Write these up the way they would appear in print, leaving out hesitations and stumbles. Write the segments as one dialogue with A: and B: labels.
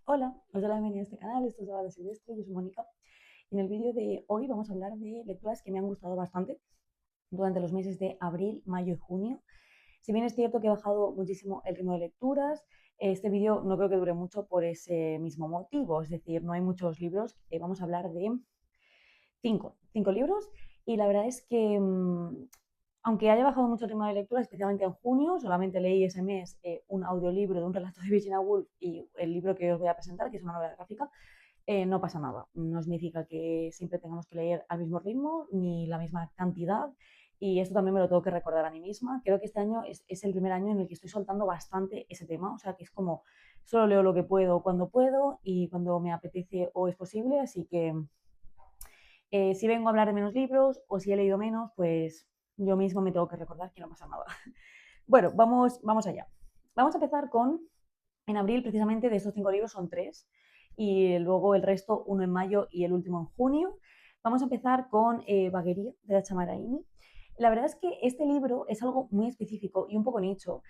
A: Hola, os doy la bienvenida a este canal, esto es Bada Silvestre, yo soy Mónica. En el vídeo de hoy vamos a hablar de lecturas que me han gustado bastante durante los meses de abril, mayo y junio. Si bien es cierto que he bajado muchísimo el ritmo de lecturas, este vídeo no creo que dure mucho por ese mismo motivo, es decir, no hay muchos libros, vamos a hablar de cinco libros y la verdad es que aunque haya bajado mucho el ritmo de lectura, especialmente en junio, solamente leí ese mes un audiolibro de un relato de Virginia Woolf y el libro que os voy a presentar, que es una novela gráfica. No pasa nada. No significa que siempre tengamos que leer al mismo ritmo ni la misma cantidad. Y esto también me lo tengo que recordar a mí misma. Creo que este año es el primer año en el que estoy soltando bastante ese tema. O sea, que es como solo leo lo que puedo cuando puedo y cuando me apetece o es posible. Así que si vengo a hablar de menos libros o si he leído menos, pues yo mismo me tengo que recordar que no pasa nada. Bueno, vamos allá. Vamos a empezar con, en abril precisamente de estos 5 libros son 3 y luego el resto, uno en mayo y el último en junio. Vamos a empezar con Vaguería de Dacha Maraini. La verdad es que este libro es algo muy específico y un poco nicho,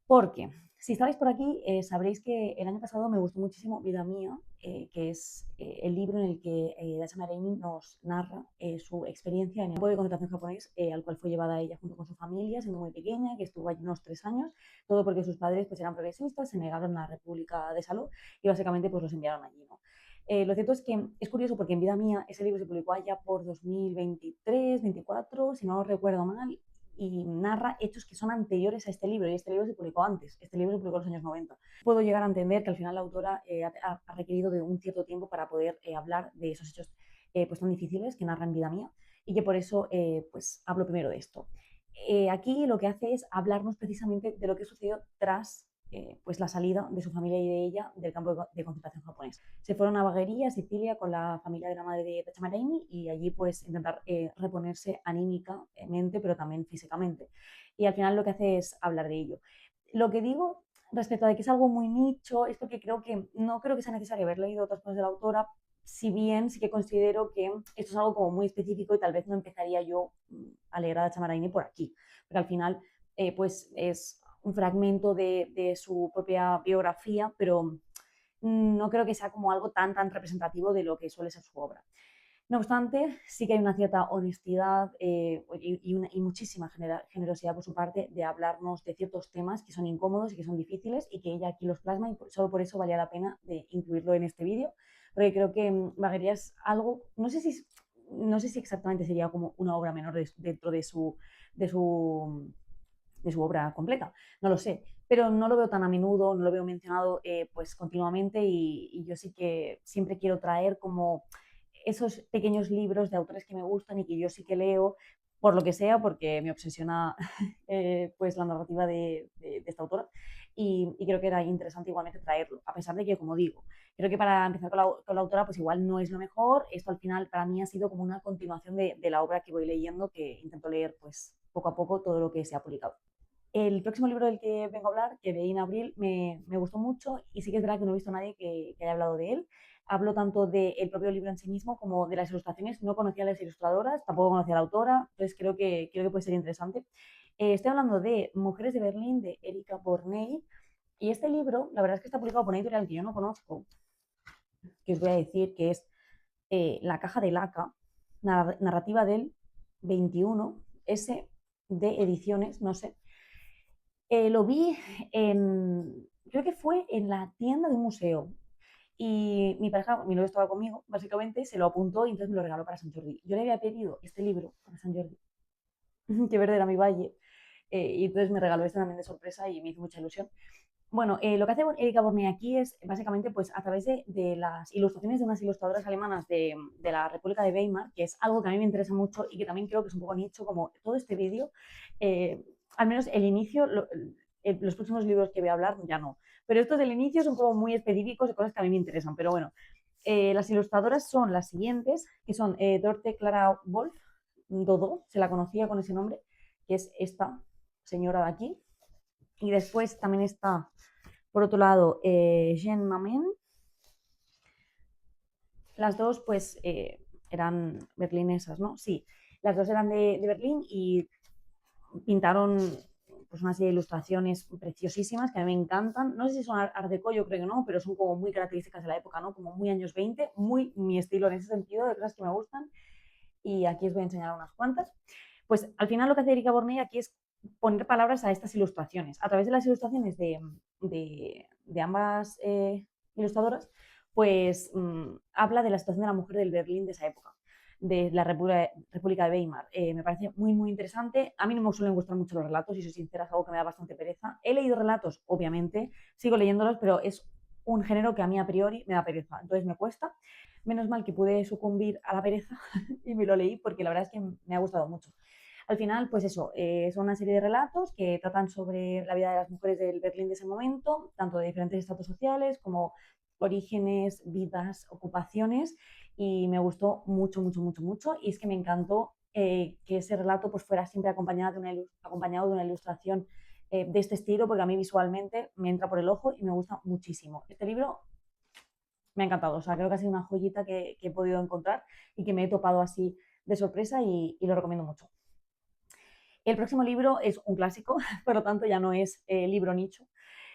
A: porque si estáis por aquí, sabréis que el año pasado me gustó muchísimo Vida Mía, que es el libro en el que Dacha Mareini nos narra su experiencia en el campo de concentración japonés, al cual fue llevada ella junto con su familia, siendo muy pequeña, que estuvo allí unos 3 años, todo porque sus padres pues, eran progresistas, se negaron a la República de Salud y básicamente pues, los enviaron allí, ¿no? Lo cierto es que es curioso porque en Vida Mía ese libro se publicó allá por 2023-24, si no recuerdo mal, y narra hechos que son anteriores a este libro, y este libro se publicó antes, este libro se publicó en los años 90. Puedo llegar a entender que al final la autora ha requerido de un cierto tiempo para poder hablar de esos hechos pues tan difíciles que narra en Vida Mía, y que por eso pues hablo primero de esto. Aquí lo que hace es hablarnos precisamente de lo que sucedió tras pues la salida de su familia y de ella del campo de concentración japonés. Se fueron a Baguería, Sicilia, con la familia de la madre de Tachamareini y allí pues intentar reponerse anímicamente, pero también físicamente. Y al final lo que hace es hablar de ello. Lo que digo respecto a de que es algo muy nicho es porque no creo que sea necesario haber leído otras cosas de la autora, si bien sí que considero que esto es algo como muy específico y tal vez no empezaría yo a leer a Chamaraini por aquí, porque al final pues es un fragmento de su propia biografía, pero no creo que sea como algo tan representativo de lo que suele ser su obra. No obstante, sí que hay una cierta honestidad y muchísima generosidad por su parte de hablarnos de ciertos temas que son incómodos y que son difíciles y que ella aquí los plasma y solo por eso valía la pena de incluirlo en este vídeo, porque creo que Baguería es algo, no sé si exactamente sería como una obra menor dentro de su, de su obra completa, no lo sé, pero no lo veo tan a menudo, no lo veo mencionado pues continuamente y yo sí que siempre quiero traer como esos pequeños libros de autores que me gustan y que yo sí que leo, por lo que sea, porque me obsesiona pues la narrativa de esta autora y creo que era interesante igualmente traerlo, a pesar de que, como digo, creo que para empezar con la autora pues igual no es lo mejor, esto al final para mí ha sido como una continuación de la obra que voy leyendo, que intento leer pues poco a poco todo lo que se ha publicado. El próximo libro del que vengo a hablar, que leí en abril, me gustó mucho y sí que es verdad que no he visto a nadie que haya hablado de él. Hablo tanto del propio libro en sí mismo como de las ilustraciones. No conocía a las ilustradoras, tampoco conocía a la autora, entonces creo que puede ser interesante. Estoy hablando de Mujeres de Berlín, de Erika Borney, y este libro, la verdad es que está publicado por una editorial que yo no conozco, que os voy a decir que es La Caja de Laca, narrativa del 21, S de Ediciones, no sé. Lo vi creo que fue en la tienda de un museo. Y mi pareja, mi novio estaba conmigo, básicamente, se lo apuntó y entonces me lo regaló para San Jordi. Yo le había pedido este libro para San Jordi, que verde era mi valle, y entonces me regaló este también de sorpresa y me hizo mucha ilusión. Bueno, lo que hace Erika Borney aquí es básicamente pues a través de las ilustraciones de unas ilustradoras alemanas de la República de Weimar, que es algo que a mí me interesa mucho y que también creo que es un poco nicho, como todo este vídeo, eh, al menos el inicio, los próximos libros que voy a hablar ya no, pero estos del inicio son como muy específicos de cosas que a mí me interesan, pero bueno, las ilustradoras son las siguientes, que son Dorte Clara Wolf, Dodo, se la conocía con ese nombre, que es esta señora de aquí, y después también está por otro lado, Jean Mamen, las dos pues eran berlinesas, ¿no? Sí, las dos eran de Berlín y pintaron pues una serie de ilustraciones preciosísimas que a mí me encantan. No sé si son art deco, yo creo que no, pero son como muy características de la época, ¿no? Como muy años 20, muy mi estilo en ese sentido, de cosas que me gustan. Y aquí os voy a enseñar unas cuantas. Pues al final lo que hace Erika Borney aquí es poner palabras a estas ilustraciones. A través de las ilustraciones de ambas ilustradoras, pues habla de la situación de la mujer del Berlín de esa época, de la República de Weimar. Me parece muy, muy interesante. A mí no me suelen gustar mucho los relatos, y soy sincera, es algo que me da bastante pereza. He leído relatos, obviamente, sigo leyéndolos, pero es un género que a mí a priori me da pereza, entonces me cuesta. Menos mal que pude sucumbir a la pereza y me lo leí porque la verdad es que me ha gustado mucho. Al final, pues eso, son una serie de relatos que tratan sobre la vida de las mujeres del Berlín de ese momento, tanto de diferentes estratos sociales como orígenes, vidas, ocupaciones, y me gustó mucho, mucho, mucho, mucho, y es que me encantó que ese relato pues fuera siempre acompañado de una ilustración de este estilo, porque a mí visualmente me entra por el ojo y me gusta muchísimo. Este libro me ha encantado, o sea, creo que ha sido una joyita que he podido encontrar y que me he topado así de sorpresa y lo recomiendo mucho. El próximo libro es un clásico, por lo tanto ya no es libro nicho.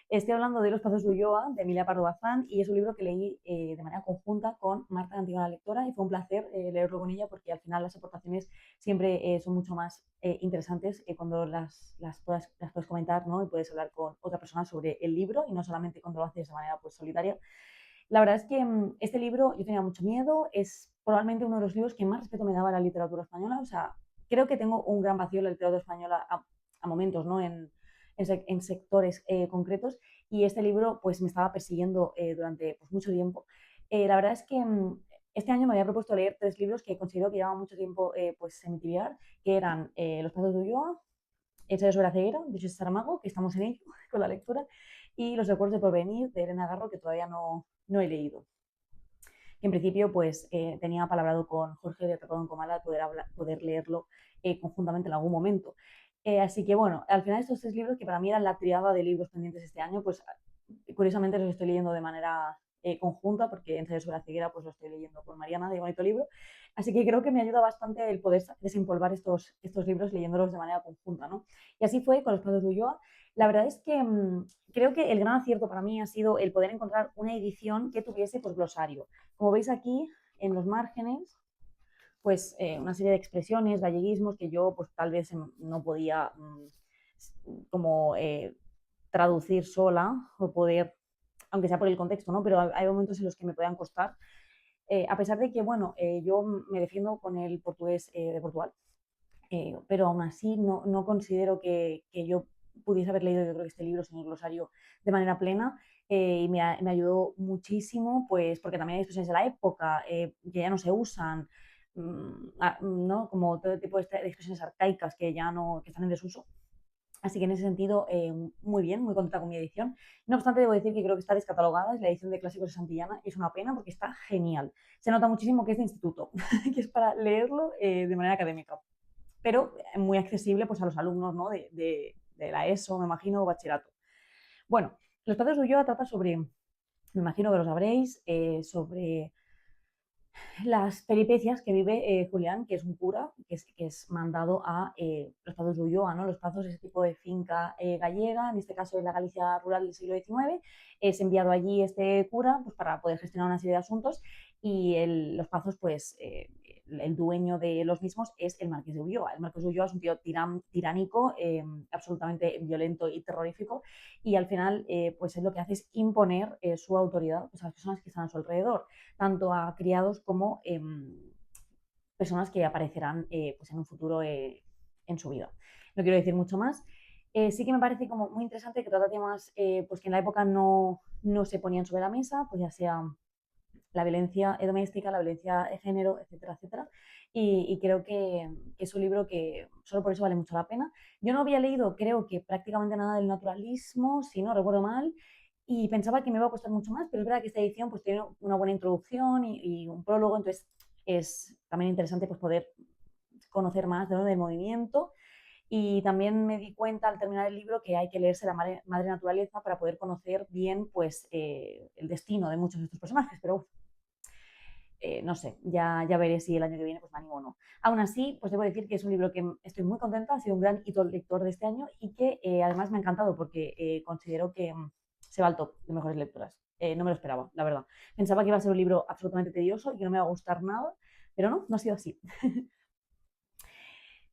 A: Estoy hablando de Los Pazos de Ulloa, de Emilia Pardo Bazán, y es un libro que leí de manera conjunta con Marta, la antigua lectora, y fue un placer leerlo con ella porque al final las aportaciones siempre son mucho más interesantes cuando las puedes comentar, ¿no? Y puedes hablar con otra persona sobre el libro y no solamente cuando lo haces de manera pues, solitaria. La verdad es que este libro yo tenía mucho miedo, es probablemente uno de los libros que más respeto me daba a la literatura española, o sea, creo que tengo un gran vacío en la literatura española a momentos, ¿no? En sectores concretos, y este libro pues me estaba persiguiendo durante pues, mucho tiempo. La verdad es que este año me había propuesto leer 3 libros que considero que llevaban mucho tiempo pues en mi tibiar, que eran Los Pazos de Ulloa, Ensayo sobre la ceguera, de José Saramago, que estamos en ello con la lectura, y Los recuerdos de porvenir, de Elena Garro, que todavía no he leído. En principio, pues tenía palabrado con Jorge de Atrapado en Comala poder leerlo conjuntamente en algún momento. Así que bueno, al final estos 3 libros, que para mí eran la triada de libros pendientes este año, pues curiosamente los estoy leyendo de manera conjunta, porque Ensayo sobre la ceguera pues lo estoy leyendo con Mariana de Bonito Libro. Así que creo que me ayuda bastante el poder desempolvar estos libros leyéndolos de manera conjunta, ¿no? Y así fue con Los Pazos de Ulloa. La verdad es que creo que el gran acierto para mí ha sido el poder encontrar una edición que tuviese pues, glosario. Como veis aquí, en los márgenes, pues una serie de expresiones, galleguismos que yo pues tal vez no podía como traducir sola o poder, aunque sea por el contexto, ¿no? Pero hay momentos en los que me puedan costar. A pesar de que, bueno, yo me defiendo con el portugués de Portugal, pero aún así no considero que yo pudiese haber leído, yo creo que este libro sin el glosario de manera plena, y me ayudó muchísimo, pues porque también hay expresiones de la época que ya no se usan, ¿no? Como todo tipo de expresiones arcaicas que ya no, que están en desuso. Así que en ese sentido, muy bien, muy contenta con mi edición. No obstante, debo decir que creo que está descatalogada, es la edición de Clásicos de Santillana, y es una pena porque está genial. Se nota muchísimo que es de instituto, que es para leerlo de manera académica, pero muy accesible pues, a los alumnos, ¿no? de la ESO, me imagino, o bachillerato. Bueno, Los Padres de Ulloa trata sobre, me imagino que lo sabréis, sobre las peripecias que vive Julián, que es un cura, que es mandado a Los Pazos de Ulloa, ¿no? Los Pazos es ese tipo de finca gallega, en este caso en la Galicia rural del siglo XIX. Es enviado allí este cura pues, para poder gestionar una serie de asuntos, y Los Pazos, pues el dueño de los mismos es el Marqués de Ulloa. El Marqués de Ulloa es un tío tiránico, absolutamente violento y terrorífico, y al final pues él lo que hace es imponer su autoridad pues, a las personas que están a su alrededor, tanto a criados como personas que aparecerán pues en un futuro en su vida. No quiero decir mucho más. Sí que me parece como muy interesante que trata temas pues que en la época no se ponían sobre la mesa, pues ya sea la violencia doméstica, la violencia de género, etcétera, etcétera. Y creo que es un libro que solo por eso vale mucho la pena. Yo no había leído, creo que prácticamente nada del naturalismo, si no recuerdo mal, y pensaba que me iba a costar mucho más, pero es verdad que esta edición pues tiene una buena introducción y un prólogo, entonces es también interesante pues poder conocer más, ¿no? Del movimiento. Y también me di cuenta al terminar el libro que hay que leerse la madre naturaleza para poder conocer bien pues, el destino de muchos de estos personajes. Pero no sé, ya veré si el año que viene pues me animo o no. Aún así, pues debo decir que es un libro que estoy muy contenta, ha sido un gran hito lector de este año y que además me ha encantado porque considero que se va al top de mejores lecturas. No me lo esperaba, la verdad. Pensaba que iba a ser un libro absolutamente tedioso y que no me iba a gustar nada, pero no ha sido así.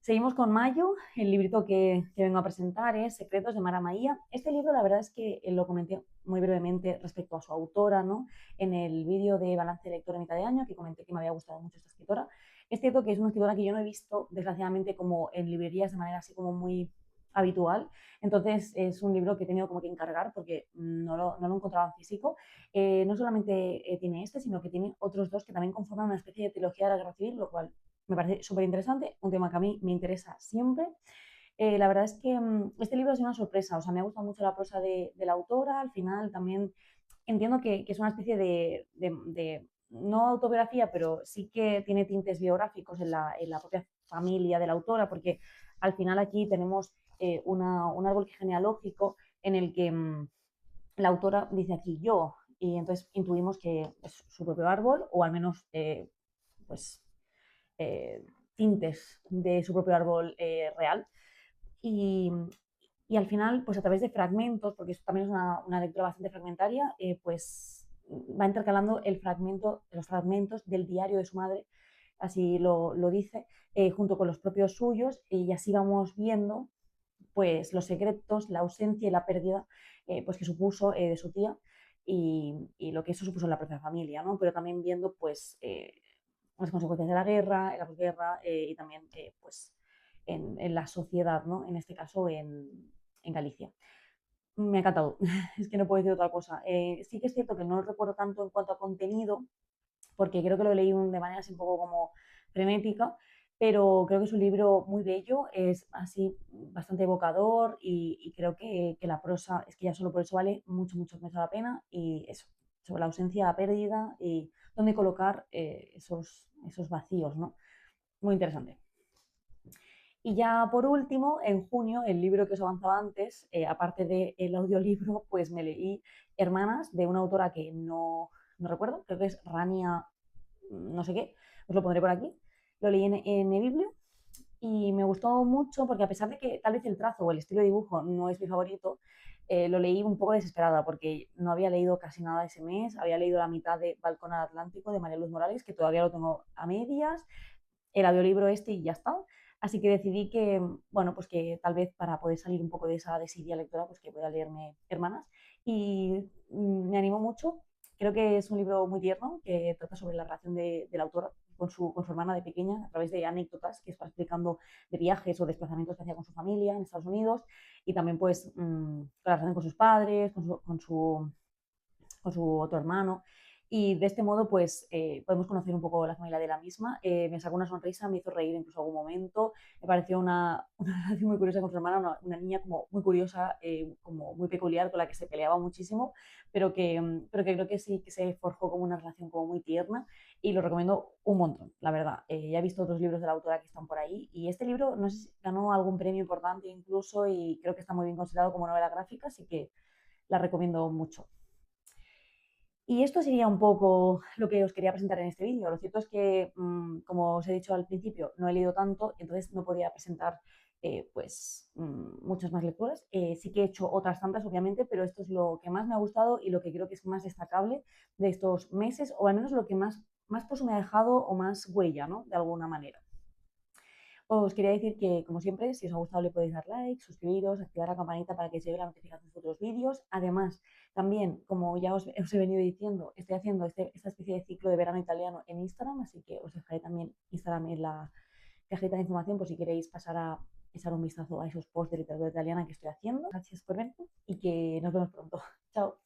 A: Seguimos con Mayo, el librito que vengo a presentar es Secretos de Mara Maía. Este libro la verdad es que lo comenté muy brevemente respecto a su autora, ¿no? En el vídeo de Balance de Lector de mitad de año, que comenté que me había gustado mucho esta escritora. Es cierto que es una escritora que yo no he visto, desgraciadamente, como en librerías de manera así como muy habitual. Entonces es un libro que he tenido como que encargar porque no lo encontraba en físico. No solamente tiene este, sino que tiene otros dos que también conforman una especie de trilogía de la guerra civil, lo cual me parece súper interesante, un tema que a mí me interesa siempre. La verdad es que este libro ha sido una sorpresa, o sea, me ha gustado mucho la prosa de la autora, al final también entiendo que es una especie de, no autobiografía, pero sí que tiene tintes biográficos en la propia familia de la autora, porque al final aquí tenemos un árbol genealógico en el que la autora dice aquí yo, y entonces intuimos que es su propio árbol, o al menos pues eh, tintes de su propio árbol real. Y, y, al final, pues a través de fragmentos, porque eso también es una lectura bastante fragmentaria, pues va intercalando los fragmentos del diario de su madre, así lo dice, junto con los propios suyos, y así vamos viendo pues los secretos, la ausencia y la pérdida pues que supuso de su tía y lo que eso supuso en la propia familia, ¿no? Pero también viendo pues las consecuencias de la guerra, en la posguerra y también pues en la sociedad, ¿no? En este caso en Galicia. Me ha encantado, es que no puedo decir otra cosa. Sí que es cierto que no lo recuerdo tanto en cuanto a contenido, porque creo que lo leí de manera así un poco como frenética, pero creo que es un libro muy bello, es así bastante evocador y creo que la prosa, es que ya solo por eso vale mucho, mucho, mucho la pena y eso, sobre la ausencia, la pérdida y dónde colocar esos vacíos, ¿no? Muy interesante. Y ya por último, en junio, el libro que os avanzaba antes, aparte del audiolibro, pues me leí Hermanas de una autora que no recuerdo, creo que es Rania no sé qué, os lo pondré por aquí. Lo leí en eBiblio y me gustó mucho porque a pesar de que tal vez el trazo o el estilo de dibujo no es mi favorito, lo leí un poco desesperada porque no había leído casi nada ese mes, había leído la mitad de Balcón al Atlántico de María Luz Morales, que todavía lo tengo a medias, el audiolibro este y ya está. Así que decidí que, bueno, pues que tal vez para poder salir un poco de esa desidia lectora, pues que voy a leerme Hermanas. Y me animó mucho. Creo que es un libro muy tierno que trata sobre la relación de la autora con su hermana de pequeña a través de anécdotas que está explicando de viajes o desplazamientos que hacía con su familia en Estados Unidos y también pues la relación con sus padres, con su otro hermano. Y de este modo, pues, podemos conocer un poco la familia de la misma. Me sacó una sonrisa, me hizo reír incluso algún momento. Me pareció una relación muy curiosa con su hermana, una niña como muy curiosa, como muy peculiar, con la que se peleaba muchísimo, pero que creo que sí que se forjó como una relación como muy tierna y lo recomiendo un montón, la verdad. Ya he visto otros libros de la autora que están por ahí y este libro, no sé si ganó algún premio importante incluso y creo que está muy bien considerado como novela gráfica, así que la recomiendo mucho. Y esto sería un poco lo que os quería presentar en este vídeo. Lo cierto es que, como os he dicho al principio, no he leído tanto, entonces no podía presentar pues muchas más lecturas. Sí que he hecho otras tantas, obviamente, pero esto es lo que más me ha gustado y lo que creo que es más destacable de estos meses, o al menos lo que más pozo me ha dejado o más huella, ¿no? De alguna manera. Os quería decir que, como siempre, si os ha gustado le podéis dar like, suscribiros, activar la campanita para que os llegue la notificación de futuros vídeos. Además, también, como ya os he venido diciendo, estoy haciendo esta especie de ciclo de verano italiano en Instagram, así que os dejaré también Instagram en la cajita de información por si queréis pasar a echar un vistazo a esos posts de literatura italiana que estoy haciendo. Gracias por verme y que nos vemos pronto. Chao.